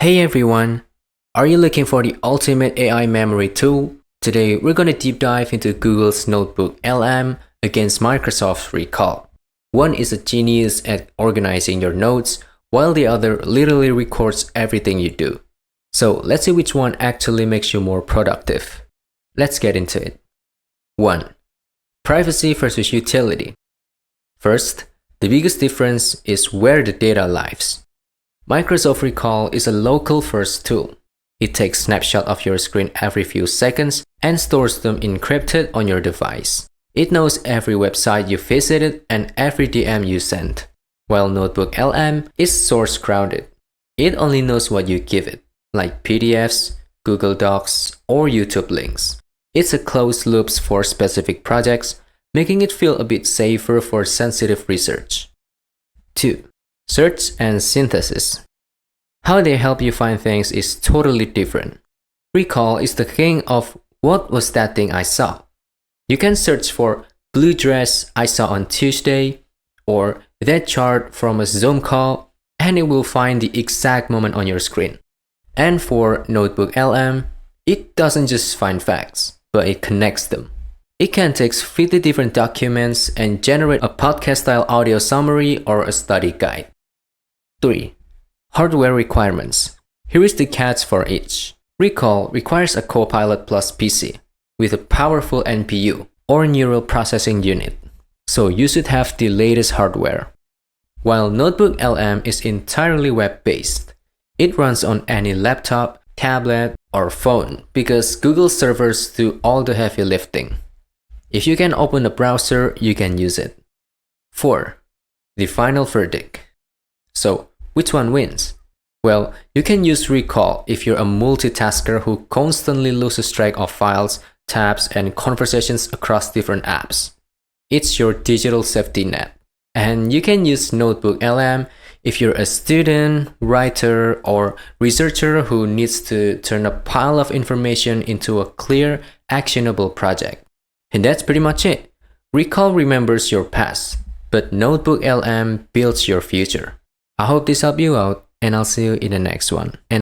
Hey everyone! Are you looking for the ultimate AI memory tool? Today we're going to deep dive into Google's NotebookLM against Microsoft's Recall. One is a genius at organizing your notes, while the other literally records everything you do. So let's see which one actually makes you more productive. Let's get into it. 1. Privacy versus utility. First, the biggest difference is where the data lives. Microsoft Recall is a local-first tool. It takes snapshots of your screen every few seconds and stores them encrypted on your device. It knows every website you visited and every DM you sent, while NotebookLM is source-grounded. It only knows what you give it, like PDFs, Google Docs, or YouTube links. It's a closed loop for specific projects, making it feel a bit safer for sensitive research. 2. Search and synthesis. How they help you find things is totally different. Recall is the king of what was that thing I saw. You can search for blue dress I saw on Tuesday or that chart from a Zoom call, and it will find the exact moment on your screen. And for NotebookLM, it doesn't just find facts, but it connects them. It can take 50 different documents and generate a podcast-style audio summary or a study guide. 3. Hardware requirements. Here is the catch for each. Recall requires a Copilot Plus PC with a powerful NPU or neural processing unit, so you should have the latest hardware. While NotebookLM is entirely web-based, it runs on any laptop, tablet, or phone because Google servers do all the heavy lifting. If you can open a browser, you can use it. 4. The final verdict. So, which one wins? Well, you can use Recall if you're a multitasker who constantly loses track of files, tabs, and conversations across different apps. It's your digital safety net. And you can use NotebookLM if you're a student, writer, or researcher who needs to turn a pile of information into a clear, actionable project. And that's pretty much it. Recall remembers your past, but NotebookLM builds your future. I hope this helped you out, and I'll see you in the next one. And